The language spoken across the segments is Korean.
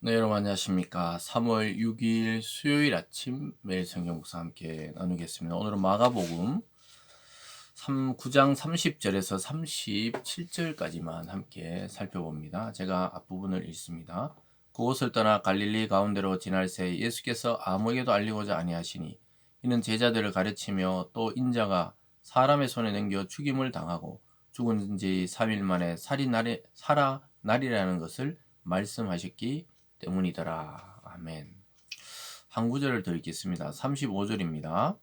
네, 여러분 안녕하십니까. 3월 6일 수요일 아침 매일 성경 묵상 함께 나누겠습니다. 오늘은 마가복음 9장 30절에서 37절까지만 함께 살펴봅니다. 제가 앞부분을 읽습니다. 그곳을 떠나 갈릴리 가운데로 지날 새 예수께서 아무에게도 알리고자 아니하시니 이는 제자들을 가르치며 또 인자가 사람의 손에 넘겨 죽임을 당하고 죽은 지 3일 만에 살아나리라는 것을 말씀하셨기 때문이더라. 아멘. 한 구절을 더 읽겠습니다. 35절입니다.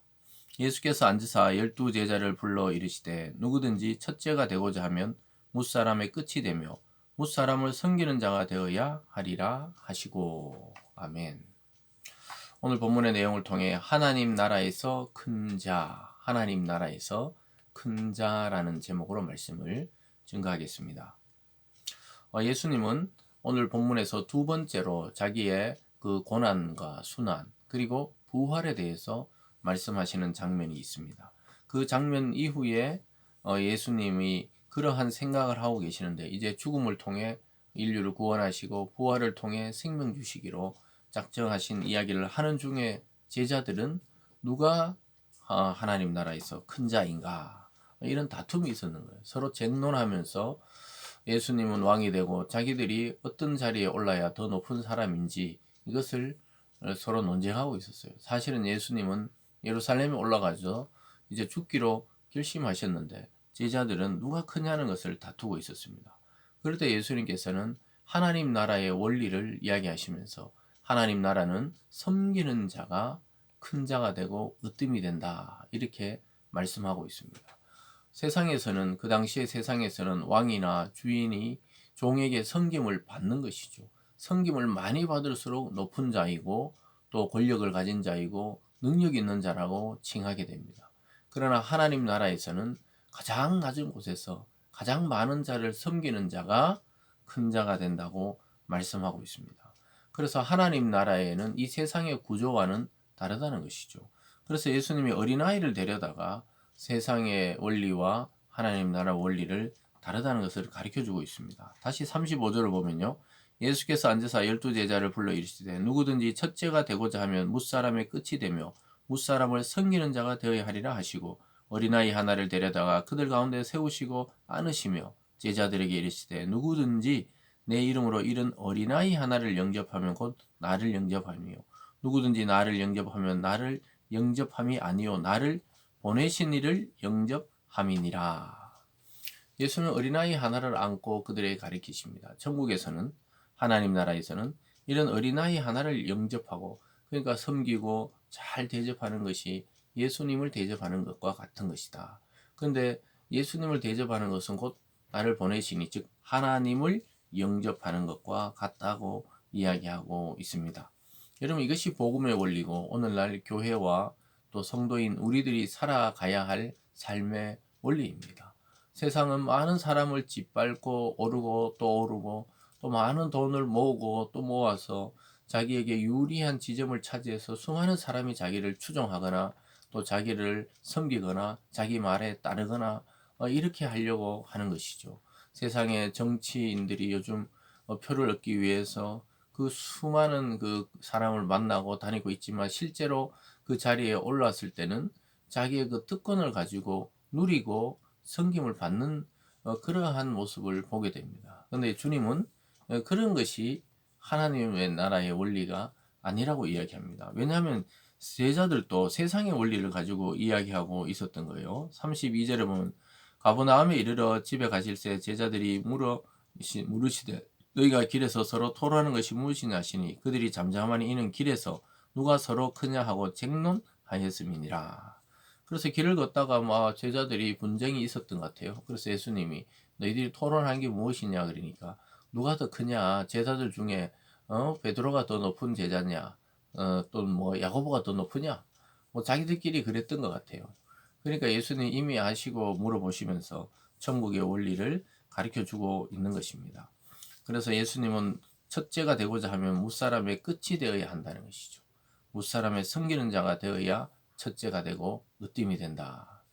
예수께서 앉으사 12제자를 불러 이르시되 누구든지 첫째가 되고자 하면 무사람의 끝이 되며 무사람을 섬기는 자가 되어야 하리라 하시고. 아멘. 오늘 본문의 내용을 통해 하나님 나라에서 큰 자, 하나님 나라에서 큰 자라는 제목으로 말씀을 증거하겠습니다. 예수님은 오늘 본문에서 두 번째로 자기의 그 고난과 순환 그리고 부활에 대해서 말씀하시는 장면이 있습니다. 그 장면 이후에 예수님이 그러한 생각을 하고 계시는데 이제 죽음을 통해 인류를 구원하시고 부활을 통해 생명 주시기로 작정하신 이야기를 하는 중에 제자들은 누가 하나님 나라에서 큰 자인가 이런 다툼이 있었는 거예요. 서로 쟁론하면서 예수님은 왕이 되고 자기들이 어떤 자리에 올라야 더 높은 사람인지 이것을 서로 논쟁하고 있었어요. 사실은 예수님은 예루살렘에 올라가서 이제 죽기로 결심하셨는데 제자들은 누가 크냐는 것을 다투고 있었습니다. 그럴 때 예수님께서는 하나님 나라의 원리를 이야기하시면서 하나님 나라는 섬기는 자가 큰 자가 되고 으뜸이 된다 이렇게 말씀하고 있습니다. 세상에서는 그 당시의 세상에서는 왕이나 주인이 종에게 섬김을 받는 것이죠. 섬김을 많이 받을수록 높은 자이고 또 권력을 가진 자이고 능력 있는 자라고 칭하게 됩니다. 그러나 하나님 나라에서는 가장 낮은 곳에서 가장 많은 자를 섬기는 자가 큰 자가 된다고 말씀하고 있습니다. 그래서 하나님 나라에는 이 세상의 구조와는 다르다는 것이죠. 그래서 예수님이 어린아이를 데려다가 세상의 원리와 하나님 나라 원리를 다르다는 것을 가르쳐 주고 있습니다. 다시 35절을 보면요. 예수께서 앉으사 12제자를 불러 이르시되 누구든지 첫째가 되고자 하면 무사람의 끝이 되며 무사람을 섬기는 자가 되어야 하리라 하시고 어린아이 하나를 데려다가 그들 가운데 세우시고 안으시며 제자들에게 이르시되 누구든지 내 이름으로 이른 어린아이 하나를 영접하면 곧 나를 영접하며 누구든지 나를 영접하면 나를 영접함이 아니요 나를 보내신 이를 영접함이니라. 예수는 어린아이 하나를 안고 그들에게 가르치십니다. 천국에서는 하나님 나라에서는 이런 어린아이 하나를 영접하고 그러니까 섬기고 잘 대접하는 것이 예수님을 대접하는 것과 같은 것이다. 그런데 예수님을 대접하는 것은 곧 나를 보내시니 즉 하나님을 영접하는 것과 같다고 이야기하고 있습니다. 여러분 이것이 복음의 원리고 오늘날 교회와 또 성도인 우리들이 살아가야 할 삶의 원리입니다. 세상은 많은 사람을 짓밟고 오르고 또 오르고 또 많은 돈을 모으고 또 모아서 자기에게 유리한 지점을 차지해서 수많은 사람이 자기를 추종하거나 또 자기를 섬기거나 자기 말에 따르거나 이렇게 하려고 하는 것이죠. 세상의 정치인들이 요즘 표를 얻기 위해서 그 수많은 그 사람을 만나고 다니고 있지만 실제로 그 자리에 올랐을 때는 자기의 그 특권을 가지고 누리고 섬김을 받는 그러한 모습을 보게 됩니다. 그런데 주님은 그런 것이 하나님의 나라의 원리가 아니라고 이야기합니다. 왜냐하면 제자들도 세상의 원리를 가지고 이야기하고 있었던 거예요. 32절에 보면 가버나움에 이르러 집에 가실새 제자들이 물으시되 너희가 길에서 서로 토론하는 것이 무엇이냐 하시니 그들이 잠잠하니 이는 길에서 누가 서로 크냐 하고 쟁론하였음이니라. 그래서 길을 걷다가 막 제자들이 분쟁이 있었던 것 같아요. 그래서 예수님이 너희들이 토론한 게 무엇이냐 그러니까 누가 더 크냐 제자들 중에 베드로가 더 높은 제자냐 또 뭐 야고보가 더 높으냐 뭐 자기들끼리 그랬던 것 같아요. 그러니까 예수님 이미 아시고 물어보시면서 천국의 원리를 가르쳐 주고 있는 것입니다. 그래서 예수님은 첫째가 되고자 하면 무사람의 끝이 되어야 한다는 것이죠. 무사람의 섬기는 자가 되어야 첫째가 되고 으뜸이 된다.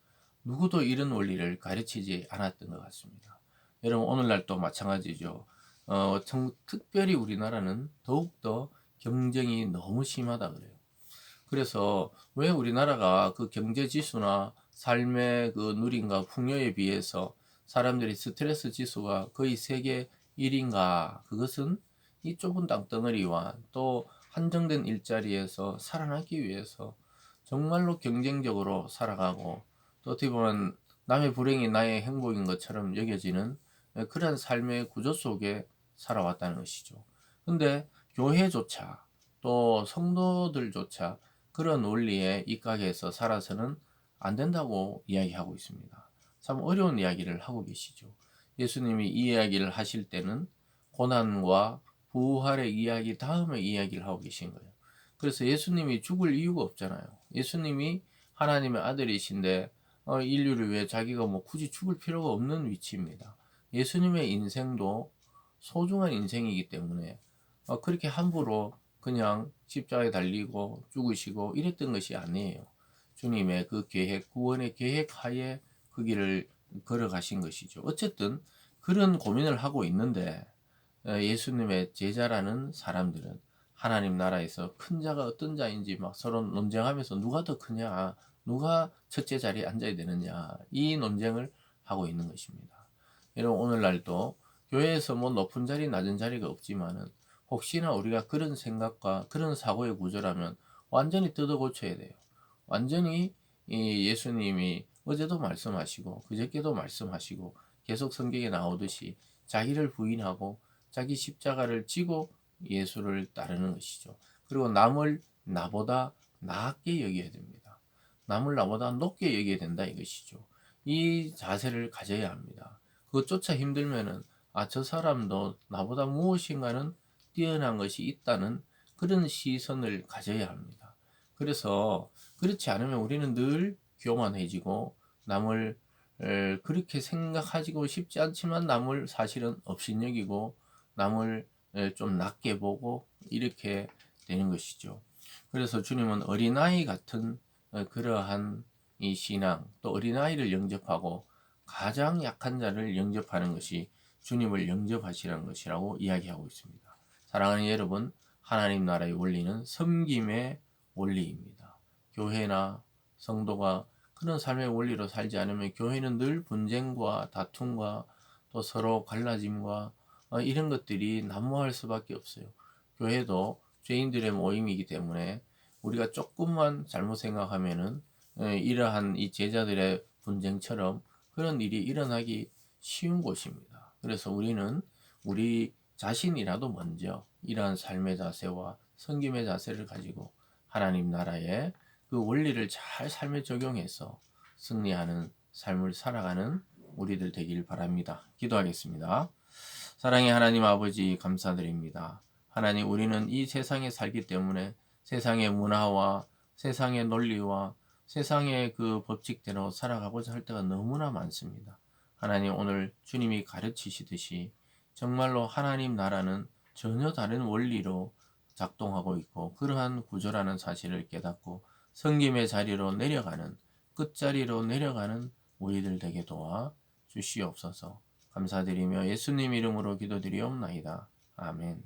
누구도 이런 원리를 가르치지 않았던 것 같습니다. 여러분 오늘날 또 마찬가지죠. 특별히 우리나라는 더욱더 경쟁이 너무 심하다 그래요. 그래서 왜 우리나라가 그 경제 지수나 삶의 그 누림과 풍요에 비해서 사람들이 스트레스 지수가 거의 세계 1인가? 그것은 이 좁은 땅덩어리와 또 한정된 일자리에서 살아남기 위해서 정말로 경쟁적으로 살아가고, 또 어떻게 보면 남의 불행이 나의 행복인 것처럼 여겨지는 그런 삶의 구조 속에 살아왔다는 것이죠. 근데 교회조차 또 성도들조차 그런 원리에 입각해서 살아서는 안 된다고 이야기하고 있습니다. 참 어려운 이야기를 하고 계시죠. 예수님이 이 이야기를 하실 때는 고난과 부활의 이야기 다음에 이야기를 하고 계신 거예요. 그래서 예수님이 죽을 이유가 없잖아요. 예수님이 하나님의 아들이신데 인류를 위해 자기가 뭐 굳이 죽을 필요가 없는 위치입니다. 예수님의 인생도 소중한 인생이기 때문에 그렇게 함부로 그냥 십자가에 달리고 죽으시고 이랬던 것이 아니에요. 주님의 그 계획, 구원의 계획 하에 그 길을 걸어가신 것이죠. 어쨌든 그런 고민을 하고 있는데 예수님의 제자라는 사람들은 하나님 나라에서 큰 자가 어떤 자인지 막 서로 논쟁하면서 누가 더 크냐, 누가 첫째 자리에 앉아야 되느냐, 이 논쟁을 하고 있는 것입니다. 여러분, 오늘날도 교회에서 뭐 높은 자리, 낮은 자리가 없지만은 혹시나 우리가 그런 생각과 그런 사고의 구조라면 완전히 뜯어 고쳐야 돼요. 완전히 이 예수님이 어제도 말씀하시고 그저께도 말씀하시고 계속 성경에 나오듯이 자기를 부인하고 자기 십자가를 지고 예수를 따르는 것이죠. 그리고 남을 나보다 낮게 여겨야 됩니다. 남을 나보다 높게 여겨야 된다 이것이죠. 이 자세를 가져야 합니다. 그것조차 힘들면은 저 사람도 나보다 무엇인가는 뛰어난 것이 있다는 그런 시선을 가져야 합니다. 그래서 그렇지 않으면 우리는 늘 교만해지고 남을 그렇게 생각하고 싶지 않지만 남을 사실은 업신여기고 남을 좀 낮게 보고 이렇게 되는 것이죠. 그래서 주님은 어린아이 같은 그러한 이 신앙, 또 어린아이를 영접하고 가장 약한 자를 영접하는 것이 주님을 영접하시라는 것이라고 이야기하고 있습니다. 사랑하는 여러분, 하나님 나라의 원리는 섬김의 원리입니다. 교회나 성도가 그런 삶의 원리로 살지 않으면 교회는 늘 분쟁과 다툼과 또 서로 갈라짐과 이런 것들이 난무할 수밖에 없어요. 교회도 죄인들의 모임이기 때문에 우리가 조금만 잘못 생각하면은 이러한 이 제자들의 분쟁처럼 그런 일이 일어나기 쉬운 곳입니다. 그래서 우리는 우리 자신이라도 먼저 이러한 삶의 자세와 섬김의 자세를 가지고 하나님 나라의 그 원리를 잘 삶에 적용해서 승리하는 삶을 살아가는 우리들 되길 바랍니다. 기도하겠습니다. 사랑의 하나님 아버지 감사드립니다. 하나님, 우리는 이 세상에 살기 때문에 세상의 문화와 세상의 논리와 세상의 그 법칙대로 살아가고자 할 때가 너무나 많습니다. 하나님, 오늘 주님이 가르치시듯이 정말로 하나님 나라는 전혀 다른 원리로 작동하고 있고 그러한 구조라는 사실을 깨닫고 성김의 자리로 내려가는, 끝자리로 내려가는 우리들 되게 도와 주시옵소서. 감사드리며 예수님 이름으로 기도드리옵나이다. 아멘.